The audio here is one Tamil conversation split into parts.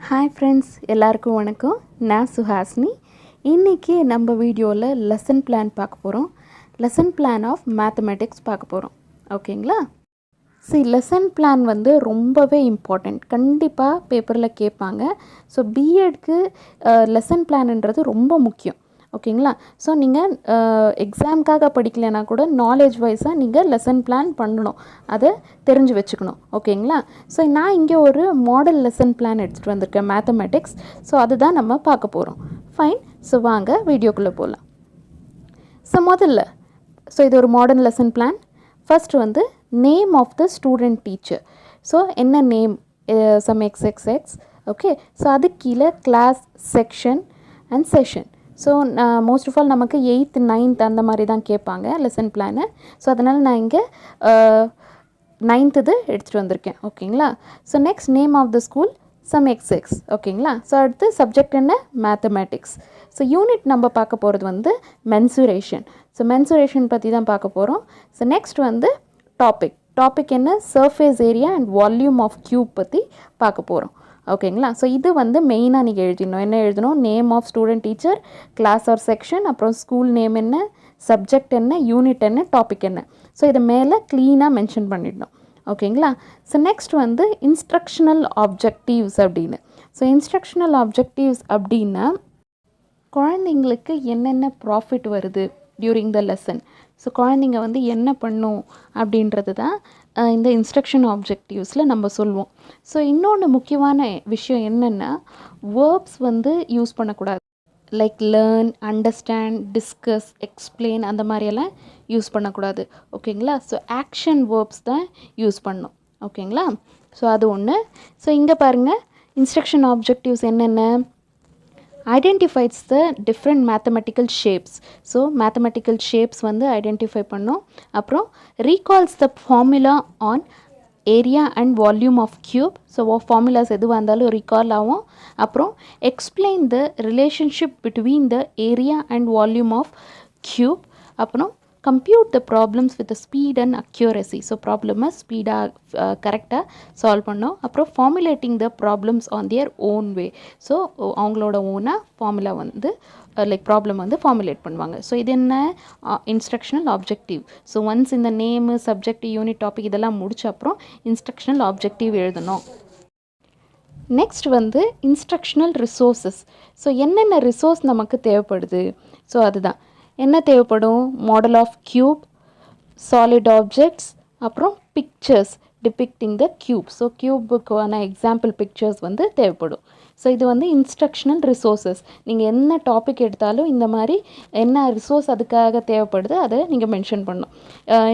ஹாய் ஃப்ரெண்ட்ஸ், எல்லாருக்கும் வணக்கம். நான் சுஹாஸ்னி. இன்றைக்கி நம்ம வீடியோவில் லெசன் பிளான் பார்க்க போகிறோம். லெசன் பிளான் ஆஃப் மேத்தமெட்டிக்ஸ் பார்க்க போகிறோம். ஓகேங்களா? லெசன் பிளான் வந்து ரொம்பவே இம்பார்ட்டண்ட். கண்டிப்பாக பேப்பரில் கேட்பாங்க. ஸோ பிஎட்க்கு லெசன் பிளான்ன்றது ரொம்ப முக்கியம். ஓகேங்களா? ஸோ நீங்கள் எக்ஸாம்க்காக படிக்கலைன்னா கூட நாலேஜ் வைஸாக நீங்கள் லெசன் பிளான் பண்ணணும், அதை தெரிஞ்சு வச்சுக்கணும். ஓகேங்களா? ஸோ நான் இங்கே ஒரு மாடல் லெசன் பிளான் எடுத்துகிட்டு வந்திருக்கேன் மேத்தமெட்டிக்ஸ். ஸோ அதுதான் நம்ம பார்க்க போகிறோம். ஃபைன். ஸோ வாங்க வீடியோக்குள்ளே போகலாம். முதல்ல இது ஒரு மாடர்ன் லெசன் பிளான். ஃபஸ்ட்டு வந்து name of the student teacher. So என்ன name, some X. Okay. So அதுக்கு கீழே class, section and session. So most of all நமக்கு 8th 9th அந்த மாதிரி தான் கேட்பாங்க லெசன் பிளானு. ஸோ அதனால் நான் இங்கே 9th எடுத்துகிட்டு வந்திருக்கேன். ஓகேங்களா? So next name of the school, some X. ஓகேங்களா? ஸோ அடுத்து சப்ஜெக்ட் என்ன, மேத்தமேட்டிக்ஸ். ஸோ யூனிட் நம்ம பார்க்க போகிறது வந்து மென்சுரேஷன். ஸோ மென்சுரேஷன் பற்றி தான் பார்க்க போகிறோம். ஸோ நெக்ஸ்ட் வந்து டாபிக் என்ன, surface area and volume of cube பற்றி பார்க்க போகிறோம். ஓகேங்களா? ஸோ இது வந்து மெயினாக நீங்கள் எழுதிடணும். என்ன எழுதணும், name of student teacher, class or section, அப்புறம் ஸ்கூல் நேம் என்ன, சப்ஜெக்ட் என்ன, யூனிட் என்ன, டாபிக் என்ன. ஸோ இதை மேலே க்ளீனாக மென்ஷன் பண்ணிடணும். ஓகேங்களா? ஸோ நெக்ஸ்ட் வந்து இன்ஸ்ட்ரக்ஷனல் ஆப்ஜெக்டிவ்ஸ் அப்படின்னு. ஸோ இன்ஸ்ட்ரக்ஷனல் ஆப்ஜெக்டிவ்ஸ் அப்படின்னா குழந்தைங்களுக்கு என்னென்ன ப்ராஃபிட் வருது டியூரிங் த லெசன். ஸோ குழந்தைங்க வந்து என்ன பண்ணும் அப்படின்றது தான் இந்த இன்ஸ்ட்ரக்ஷன் ஆப்ஜெக்டிவ்ஸில் நம்ம சொல்லுவோம். ஸோ இன்னொன்று முக்கியமான விஷயம் என்னென்னா, வேர்ப்ஸ் வந்து யூஸ் பண்ணக்கூடாது. Like learn, understand, discuss, explain அந்த மாதிரியெல்லாம் யூஸ் பண்ணக்கூடாது. ஓகேங்களா? ஸோ ஆக்ஷன் வேர்ப்ஸ் தான் யூஸ் பண்ணணும். ஓகேங்களா? ஸோ அது ஒன்று. ஸோ இங்கே பாருங்கள், இன்ஸ்ட்ரக்ஷன் ஆப்ஜெக்டிவ்ஸ் என்னென்ன, identifies the different mathematical shapes. So mathematical shapes வந்து ஐடென்டிஃபை பண்ணோம். அப்புறம் recalls the formula on area and volume of cube. So formulas எதுவாக இருந்தாலும் ரீகால் ஆகும். அப்புறம் explain the relationship between the area and volume of cube. அப்புறம் compute the problems with speed and accuracy. So ப்ராப்ளமை ஸ்பீடாக கரெக்டாக சால்வ் பண்ணோம். அப்புறம் formulating the problems on their own way. So அவங்களோட ஓனாக ஃபார்முலா வந்து ப்ராப்ளம் வந்து ஃபார்முலேட் பண்ணுவாங்க. ஸோ இது என்ன, இன்ஸ்ட்ரக்ஷனல் ஆப்ஜெக்டிவ். ஸோ ஒன்ஸ் இந்த நேமு, சப்ஜெக்ட், யூனிட், டாபிக் இதெல்லாம் முடிச்ச அப்புறம் இன்ஸ்ட்ரக்ஷனல் ஆப்ஜெக்டிவ் எழுதணும். நெக்ஸ்ட் வந்து இன்ஸ்ட்ரக்ஷனல் ரிசோர்ஸஸ். ஸோ என்னென்ன ரிசோர்ஸ் நமக்கு தேவைப்படுது. ஸோ அதுதான் என்ன தேவைப்படும், model of cube, solid objects, அப்புறம் pictures depicting the cube. So கியூபுக்கான எக்ஸாம்பிள் பிக்சர்ஸ் வந்து தேவைப்படும். ஸோ இது வந்து இன்ஸ்ட்ரக்ஷனல் ரிசோர்ஸஸ். நீங்கள் என்ன டாபிக் எடுத்தாலும் இந்த மாதிரி என்ன ரிசோர்ஸ் அதுக்காக தேவைப்படுது அதை நீங்கள் மென்ஷன் பண்ணணும்.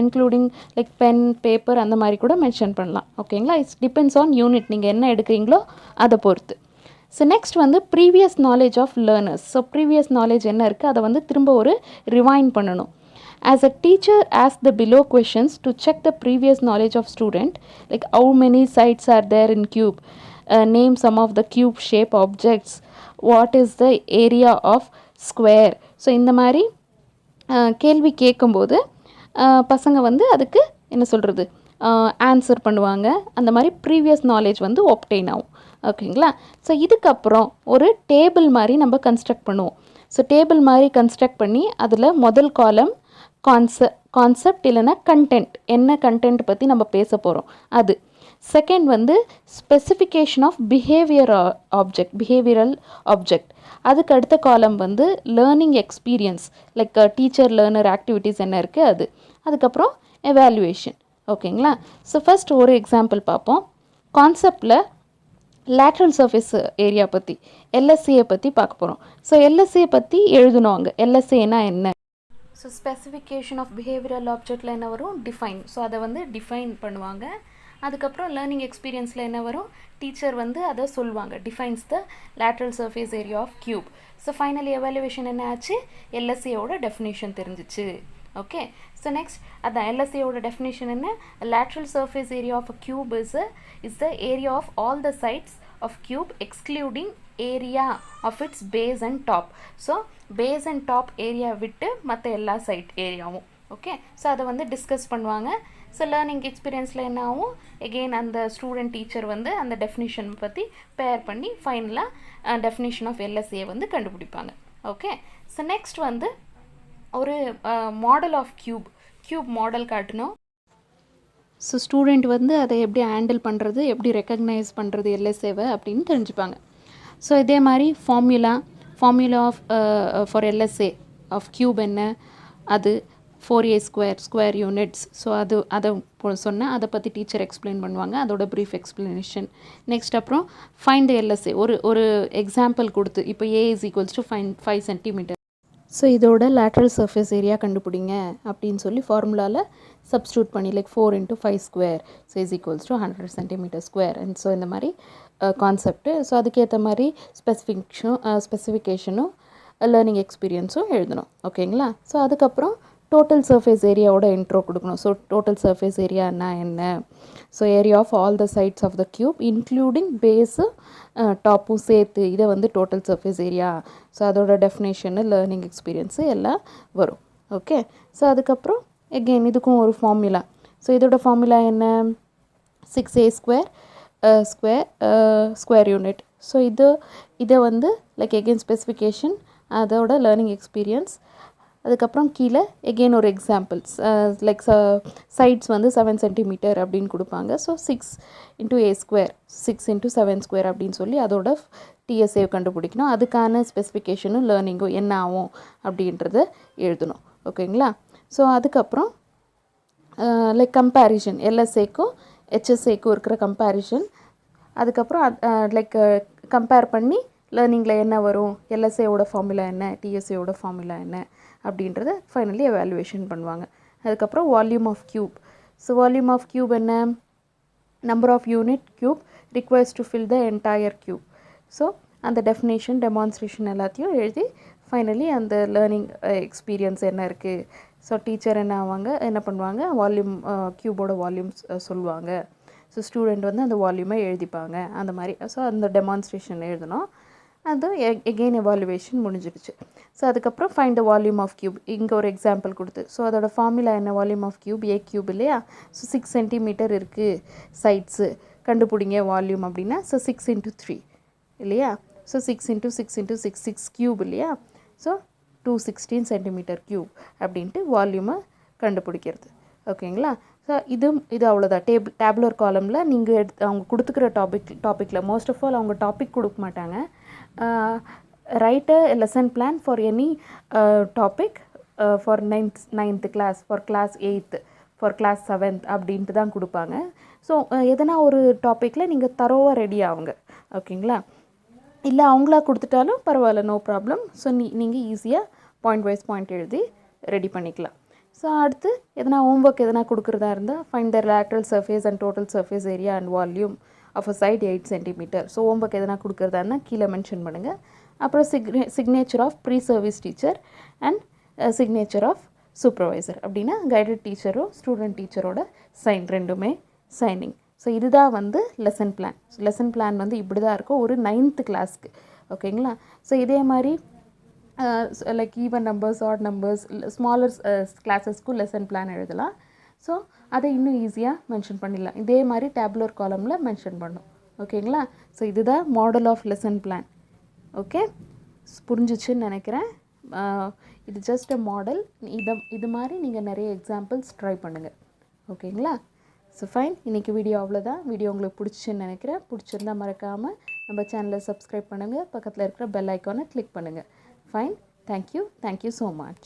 இன்க்ளூடிங் லைக் பென், பேப்பர் அந்த மாதிரி கூட மென்ஷன் பண்ணலாம். ஓகேங்களா? இட்ஸ் டிபெண்ட்ஸ் ஆன் யூனிட், நீங்கள் என்ன எடுக்கிறீங்களோ அதை பொறுத்து. ஸோ நெக்ஸ்ட் வந்து previous knowledge of learners. So previous knowledge என்ன இருக்குது அதை வந்து திரும்ப ஒரு ரிவைண்ட் பண்ணணும். As a teacher, ask the below questions to check the previous knowledge of student, like how many sides are there in cube, name some of the cube shape objects, what is the area of square. So இந்த மாதிரி கேள்வி கேட்கும்போது பசங்க வந்து அதுக்கு என்ன சொல்கிறது, ஆன்சர் பண்ணுவாங்க. அந்த மாதிரி ப்ரீவியஸ் நாலேஜ் வந்து ஒப்டெயின் ஆகும். ஓகேங்களா? ஸோ இதுக்கப்புறம் ஒரு டேபிள் மாதிரி நம்ம கன்ஸ்ட்ரக்ட் பண்ணுவோம். ஸோ டேபிள் மாதிரி கன்ஸ்ட்ரக்ட் பண்ணி அதில் முதல் காலம் கான்செப்ட் இல்லைன்னா கண்டென்ட், என்ன கண்டென்ட் பற்றி நம்ம பேச போகிறோம் அது. செகண்ட் வந்து ஸ்பெசிஃபிகேஷன் ஆஃப் பிஹேவியரல் ஆப்ஜெக்ட். அதுக்கு அடுத்த காலம் வந்து learning experience, like teacher learner activities என்ன இருக்குது அது. அதுக்கப்புறம் எவாலுவேஷன். ஓகேங்களா? ஸோ ஃபஸ்ட் ஒரு எக்ஸாம்பிள் பார்ப்போம். கான்செப்டில் லேட்ரல் சர்ஃபேஸ் ஏரியா பற்றி, எல்எஸ்ஏ பற்றி பார்க்க போகிறோம். ஸோ எல்எஸ்ஏ பற்றி எழுதணும். அங்கே எல்எஸ்ஏனா என்ன. ஸோ ஸ்பெசிஃபிகேஷன் ஆஃப் பிஹேவியரல் ஆப்ஜெக்டில் என்ன வரும், டிஃபைன். ஸோ அதை வந்து டிஃபைன் பண்ணுவாங்க. அதுக்கப்புறம் லேர்னிங் எக்ஸ்பீரியன்ஸில் என்ன வரும், டீச்சர் வந்து அதை சொல்லுவாங்க, defines the lateral surface area of cube. So finally evaluation என்ன ஆச்சு, எல்எஸ்ஏவோட டெஃபினேஷன் தெரிஞ்சிச்சு. ஓகே. ஸோ நெக்ஸ்ட் அதான் எல்எஸ்ஏவோட டெஃபினேஷன் என்ன, lateral surface area of a cube is the area of all the sides of cube excluding area of its base and top. So base and top area விட்டு மற்ற எல்லா சைட் ஏரியாவும். ஓகே. ஸோ அதை வந்து டிஸ்கஸ் பண்ணுவாங்க. ஸோ லேர்னிங் எக்ஸ்பீரியன்ஸில் என்ன ஆகும், எகெயின் அந்த ஸ்டூடெண்ட் டீச்சர் வந்து அந்த டெஃபினிஷன் பற்றி பேர் பண்ணி ஃபைனலாக டெஃபினிஷன் ஆஃப் எல்எஸ்ஏ வந்து கண்டுபிடிப்பாங்க. ஓகே, ஸோ நெக்ஸ்ட் வந்து ஒரு மாடல் ஆஃப் கியூப் மாடல் காட்டணும். ஸோ ஸ்டூடெண்ட் வந்து அதை எப்படி ஹேண்டில் பண்ணுறது, எப்படி ரெக்கக்னைஸ் பண்ணுறது எல்எஸ்ஏவை அப்படின்னு தெரிஞ்சுப்பாங்க. ஸோ இதே மாதிரி formula of for LSA of cube என்ன, அது 4a ஸ்கொயர் யூனிட்ஸ். ஸோ அதை சொன்னால் அதை பற்றி டீச்சர் எக்ஸ்பிளைன் பண்ணுவாங்க, அதோட ப்ரீஃப் எக்ஸ்ப்ளனேஷன். நெக்ஸ்ட் அப்புறம் ஃபைண்ட் த எல்எஸ்ஏ, ஒரு எக்ஸாம்பிள் கொடுத்து, இப்போ a is equals to 5 cm. So இதோட லேட்ரல் சர்ஃபேஸ் ஏரியா கண்டுபிடிங்க அப்படின்னு சொல்லி ஃபார்முலாவில் சப்ஸ்டியூட் பண்ணி, like 4 × 5 square so is equals to 100 cm². And so இந்த மாதிரி கான்செப்ட்டு. ஸோ அதுக்கேற்ற மாதிரி ஸ்பெசிஃபிகேஷனும் லேர்னிங் எக்ஸ்பீரியன்ஸும் எழுதணும். ஓகேங்களா? ஸோ அதுக்கப்புறம் டோட்டல் சர்ஃபேஸ் ஏரியாவோட இன்ட்ரோ கொடுக்கணும். ஸோ டோட்டல் சர்ஃபேஸ் ஏரியானா என்ன, so area of all the sides of the cube including base டாப்பும் சேர்த்து, இதை வந்து டோட்டல் சர்ஃபேஸ் ஏரியா. ஸோ அதோட டெஃபினேஷனு லேர்னிங் எக்ஸ்பீரியன்ஸு எல்லாம் வரும். ஓகே, ஸோ அதுக்கப்புறம் எகெயின் இதுக்கும் ஒரு ஃபார்முலா. ஸோ இதோட ஃபார்முலா என்ன, 6a ஸ்கொயர் யூனிட். ஸோ இதை வந்து லைக் எகெயின் ஸ்பெசிஃபிகேஷன், அதோட லேர்னிங் எக்ஸ்பீரியன்ஸ். அதுக்கப்புறம் கீழே எகெயின் ஒரு எக்ஸாம்பிள்ஸ், லைக் சைட்ஸ் வந்து 7 cm அப்படின்னு கொடுப்பாங்க. ஸோ 6 × a ஸ்கொயர் 6 × 7 ஸ்கொயர் அப்படின்னு சொல்லி அதோட டிஎஸ்ஏ கண்டுபிடிக்கணும். அதுக்கான ஸ்பெசிஃபிகேஷனும் லேர்னிங்கும் என்ன ஆகும் அப்படின்றத எழுதணும். ஓகேங்களா? ஸோ அதுக்கப்புறம் லைக் கம்பேரிஷன், எல்எஸ்ஏக்கும் ஹெச்எஸ்ஏக்கும் இருக்கிற கம்பேரிஷன். அதுக்கப்புறம் லைக் கம்பேர் பண்ணி லேர்னிங்கில் என்ன வரும், எல்எஸ்ஏவோட ஃபார்முலா என்ன, டிஎஸ்ஏவோட ஃபார்முலா என்ன அப்படின்றத ஃபைனலி எவாலுவேஷன் பண்ணுவாங்க. அதுக்கப்புறம் volume of cube. So volume of cube என்ன, number of unit cube requires to fill the entire cube. So அந்த டெஃபினேஷன், டெமான்ஸ்ட்ரேஷன் எல்லாத்தையும் எழுதி ஃபைனலி அந்த லேர்னிங் எக்ஸ்பீரியன்ஸ் என்ன இருக்குது. ஸோ டீச்சர் என்ன பண்ணுவாங்க, வால்யூம் கியூபோட வால்யூம்ஸ் சொல்லுவாங்க. ஸோ ஸ்டூடெண்ட் வந்து அந்த வால்யூமை எழுதிப்பாங்க அந்த மாதிரி. ஸோ அந்த டெமான்ஸ்ட்ரேஷன் எழுதணும். அது எகெயின் எவாலுவேஷன் முடிஞ்சிடுச்சு. ஸோ அதுக்கப்புறம் find the volume of cube, இங்கே ஒரு எக்ஸாம்பிள் கொடுத்து. ஸோ அதோட ஃபார்முலா என்ன, volume of cube a cube இல்லையா. ஸோ 6 cm இருக்குது சைட்ஸு, கண்டுபிடிங்க வால்யூம் அப்படின்னா. ஸோ 6 × 3 இல்லையா. ஸோ 6 × 6 × 6 6 கியூப் இல்லையா. ஸோ 216 cm³ அப்படின்ட்டு வால்யூமை கண்டுபிடிக்கிறது. ஓகேங்களா? ஸோ இது அவ்வளோதான். டேபுலர் காலமில் நீங்கள் அவங்க கொடுத்துக்கிற டாப்பிக்கில் மோஸ்ட் ஆஃப் ஆல் அவங்க டாபிக் கொடுக்க மாட்டாங்க. Write a lesson plan for any topic for 9th class, for class 8th, for class 7th அப்படின்ட்டு தான் கொடுப்பாங்க. ஸோ எதனா ஒரு டாப்பிக்கில் நீங்கள் தரோவாக ரெடி ஆகுங்க. ஓகேங்களா? இல்லை அவங்களா கொடுத்துட்டாலும் பரவாயில்ல, நோ ப்ராப்ளம். ஸோ நீங்கள் ஈஸியாக பாயிண்ட் வைஸ் பாயிண்ட் எழுதி ரெடி பண்ணிக்கலாம். ஸோ அடுத்து எதனா ஹோம்ஒர்க் எதனா கொடுக்குறதா இருந்தால், find the lateral surface and total surface area and volume of a side 8 cm. So homework எதனா கொடுக்குறதா இருந்தால் கீழே மென்ஷன் பண்ணுங்கள். அப்புறம் signature of pre service teacher and signature of supervisor அப்படின்னா கைடட் டீச்சரும் ஸ்டூடெண்ட் டீச்சரோட சைன் ரெண்டுமே சைனிங். ஸோ இதுதான் வந்து லெசன் பிளான். லெசன் பிளான் வந்து இப்படி தான் இருக்கும் ஒரு 9th classக்கு. ஓகேங்களா? ஸோ இதே மாதிரி like even numbers, odd numbers, smaller கிளாஸஸ்க்கும் லெசன் பிளான் எழுதலாம். ஸோ அதை இன்னும் ஈஸியாக மென்ஷன் பண்ணிடலாம். இதே மாதிரி டேபுலர் காலமில் மென்ஷன் பண்ணும். ஓகேங்களா? ஸோ இதுதான் model of lesson plan. Okay, புரிஞ்சிச்சுன்னு நினைக்கிறேன். இது ஜஸ்ட் அ மாடல். இது மாதிரி நீங்கள் நிறைய எக்ஸாம்பிள்ஸ் ட்ரை பண்ணுங்கள். ஓகேங்களா? ஸோ ஃபைன், இன்றைக்கி வீடியோ அவ்வளோதான். வீடியோ உங்களுக்கு பிடிச்சின்னு நினைக்கிறேன். பிடிச்சிருந்தால் மறக்காமல் நம்ம சேனலை சப்ஸ்கிரைப் பண்ணுங்கள். பக்கத்தில் இருக்கிற பெல் ஐக்கானை கிளிக் பண்ணுங்கள். Fine. Thank you so much.